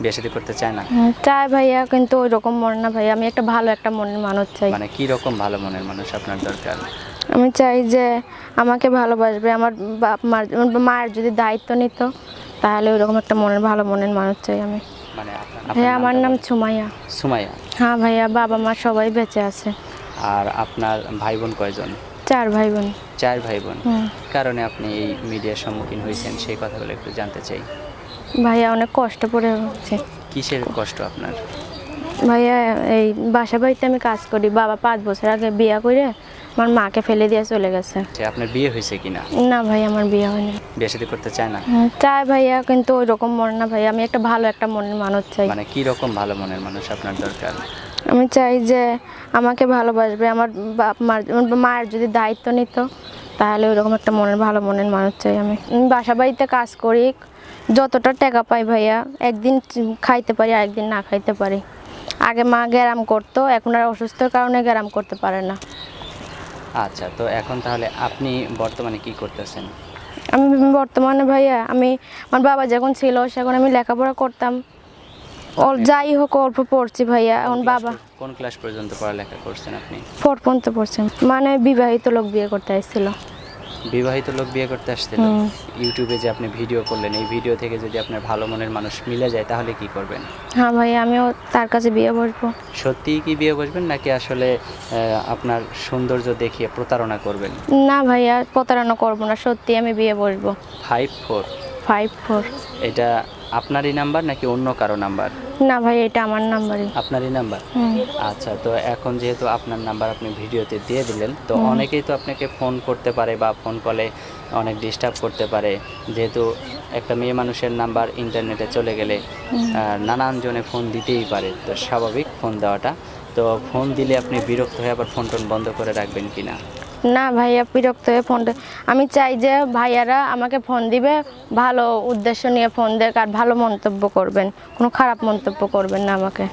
বিয়ে শাদী করতে চায় না? চাই ভাইয়া, কিন্তু ওই রকম মন না ভাইয়া। আমি একটা ভালো একটা মনের মানুষ চাই। মানে কি রকম ভালো মনের মানুষ আপনার দরকার? আমি চাই যে আমাকে ভালোবাসবে, আমার মায়ের যদি দায়িত্ব নিত, তাহলে ওই রকম একটা ভালো মনের মানুষ চাই আমি। মানে ভাইয়া আমার নাম সুমাইয়া। সুমাইয়া? হ্যাঁ ভাইয়া, বাবা মা সবাই বেঁচে আছে। আর আপনার ভাই বোন কয়জন? 4 ভাই বোন। 4 ভাই বোন। কারণে আপনি এই মিডিয়ার সম্মুখীন হয়েছেন সেই কথাগুলো একটু জানতে চাই। ভাইয়া অনেক কষ্ট করে হচ্ছে। কিসের কষ্ট আপনার? ভাইয়া এই বাসা বাড়িতে আমি কাজ করি। বাবা 5 বছর আগে বিয়ে করে আমার মাকে ফেলে দিয়ে চলে গেছে। আপনার বিয়ে হয়েছে কিনা? না ভাই, আমার বিয়ে হয়নি। বিয়ে শাদী করতে চায় না? চাই ভাইয়া, কিন্তু ওই রকম মন না ভাইয়া। আমি একটা ভালো একটা মনের মানুষ চাই। মানে কি রকম ভালো মনের মানুষ আপনার দরকার? আমি চাই যে আমাকে ভালোবাসবে, আমার মায়ের যদি দায়িত্ব নিত, তাহলে ওই রকম একটা ভালো মনের মানুষ চাই আমি। বাসা বাড়িতে কাজ করি, যতটা টাকা পাই ভাইয়া, একদিন খাইতে পারি, একদিন না খাইতে পারি। আগে মা গ্যারাম করতো, এখন আর অসুস্থর কারণে গ্যারাম করতে পারে না। আচ্ছা, তো এখন তাহলে আপনি বর্তমানে কি করতেছেন? আমি বর্তমানে ভাইয়া, আমার বাবা যখন ছিল সেখন আমি লেখাপড়া করতাম। যাই হোক, অল্প পড়ছি ভাইয়া। এখন বাবা কোন ক্লাস পর্যন্ত পড়ালেখা করছেন আপনি? 4 পর্যন্ত পড়ছেন। মানে বিবাহিত লোক বিয়ে করতে আসছিল। বিবাহিত লোক বিয়ে করতে আসছিল? ইউটিউবে যে আপনি ভিডিও করলেন, এই ভিডিও থেকে যদি আপনার ভালো মনের মানুষ মিলে যায় তাহলে কি করবেন? হ্যাঁ ভাইয়া, আমিও তার কাছে বিয়ে বসবো। সত্যিই কি বিয়ে বসবেন, নাকি আসলে আপনার সৌন্দর্য দেখিয়ে প্রতারণা করবেন? না ভাইয়া, প্রতারণা করবো না, সত্যি আমি বিয়ে বসবো। 54? 54। এটা আপনারই নাম্বার নাকি অন্য কারো নাম্বার? না ভাই, এটা আমার নাম্বারই। আপনারই নাম্বার? আচ্ছা, তো এখন যেহেতু আপনার নাম্বার আপনি ভিডিওতে দিয়ে দিলেন, তো অনেকেই তো আপনাকে ফোন করতে পারে বা ফোন কলে অনেক ডিস্টার্ব করতে পারে। যেহেতু একটা মেয়ে মানুষের নাম্বার ইন্টারনেটে চলে গেলে নানান জনে ফোন দিতেই পারে, তো স্বাভাবিক ফোন দেওয়াটা। তো ফোন দিলে আপনি বিরক্ত হয়ে আবার ফোন টোন বন্ধ করে রাখবেন কি না? না ভাইয়া, বিরক্ত হয়ে ফোনটা আমি চাই যে ভাইয়ারা আমাকে ফোন দিবে, ভালো উদ্দেশ্য নিয়ে ফোন দেখ, আর ভালো মন্তব্য করবেন, কোনো খারাপ মন্তব্য করবেন না আমাকে।